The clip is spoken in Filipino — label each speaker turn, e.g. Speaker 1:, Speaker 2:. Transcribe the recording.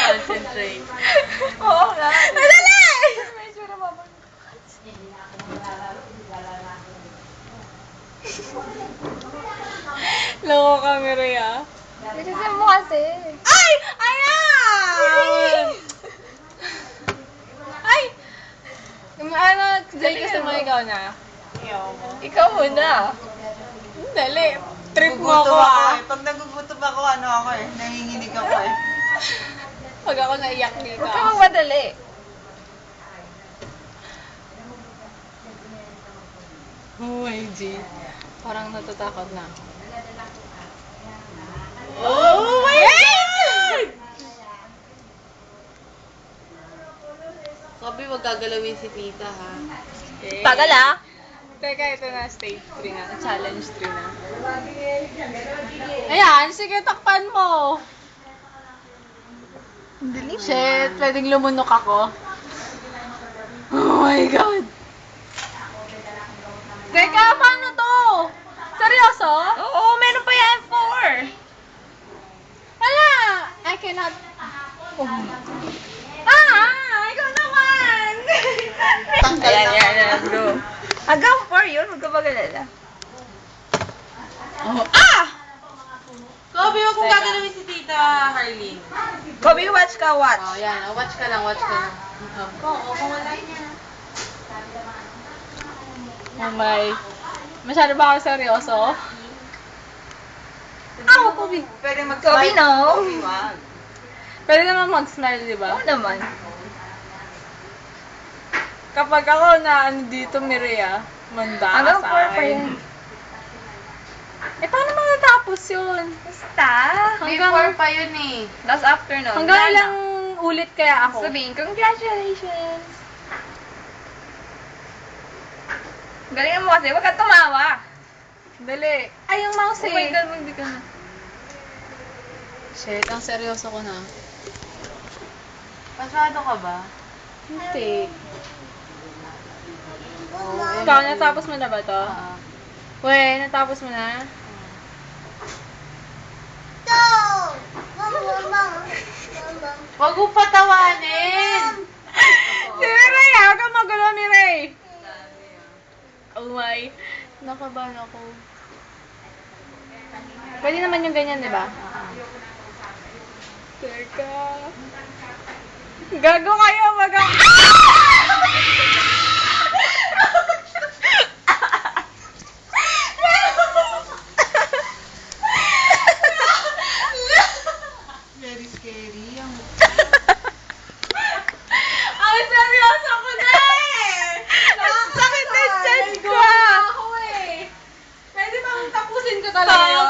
Speaker 1: Concentrate.
Speaker 2: Oo nga.
Speaker 3: Madali!
Speaker 2: Medyo na mama.
Speaker 3: Loko kami, Rhea.
Speaker 2: Bilisan mo kasi.
Speaker 3: Ay! Ayan! Ay! Ano, Jay, gusto mo ikaw na?
Speaker 2: Ikaw muna.
Speaker 3: Dali. Trip mo
Speaker 1: Nagugutom
Speaker 3: ako,
Speaker 1: ako
Speaker 3: ah.
Speaker 1: eh. Pag nagugutom ako, ano ako eh. Nanginginig ako eh.
Speaker 3: Pag ako naiyak dito.
Speaker 2: Huwag ka magmadali.
Speaker 3: OMG. Parang natatakot na ako. Oh my God!
Speaker 1: Sabi, wag gagalawin si tita ha.
Speaker 3: Okay.
Speaker 2: Tagal ah.
Speaker 3: Teka, ito na, stage 3 na. Challenge 3 na. Ayan, sige, takpan mo. Shit, pwedeng lumunok ako. Oh my God. Teka, paano to? Seryoso?
Speaker 2: Oo, meron pa yan 4.
Speaker 3: Wala! I cannot... Oh. Ikaw naman!
Speaker 2: Ayan, go. Hanggang 4 yun, huwag ka magalala.
Speaker 3: Oh.
Speaker 1: Sabi, wag mong
Speaker 3: Teka.
Speaker 1: gagalawin si tita Harleen.
Speaker 2: Kobe, watch ka, watch.
Speaker 1: Oh, yan. Watch ka lang, watch ka lang. Kung wala niya.
Speaker 3: Oh my. Masyado ba ako seryoso? Kobe.
Speaker 1: Pwede mag-smile.
Speaker 2: Kobe, no?
Speaker 1: Kobe, wag.
Speaker 3: Pwede naman mag-smile, di ba?
Speaker 2: Oo naman.
Speaker 3: Kapag ako na ano dito, Mireya, manda ka
Speaker 2: Hanggang
Speaker 3: sa
Speaker 2: 4 pa
Speaker 3: akin.
Speaker 2: yan.
Speaker 3: Paano matatapos yun?
Speaker 2: Basta.
Speaker 1: May
Speaker 3: Hanggang-
Speaker 1: 4 pa yun eh.
Speaker 2: Last afternoon.
Speaker 3: Hanggang
Speaker 2: wala
Speaker 3: ilang
Speaker 2: na.
Speaker 3: ulit kaya ako?
Speaker 2: Sabihin, congratulations. Galingan mo kasi, huwag ka tumawa.
Speaker 3: Dali. Ay, yung mouse
Speaker 2: Oh my
Speaker 3: eh.
Speaker 2: God, hindi ka na.
Speaker 3: Shit, ang seryoso ko na.
Speaker 1: Pasado ka ba?
Speaker 3: Hindi. Ikaw, natapos mo na ba to? Weh, natapos mo na?
Speaker 1: Wag mo patawanin!
Speaker 3: Si Miray, huwag kang magulo, Miray. Oh my. Nakabahan ako. Pwede naman yung ganyan, di ba? Teka. Gago kayo,
Speaker 1: Very scary.
Speaker 3: Ang seryoso ko na eh!
Speaker 2: Ang sakit ng chest ko.
Speaker 3: Ako eh! Pwede bang tapusin ko talaga yun?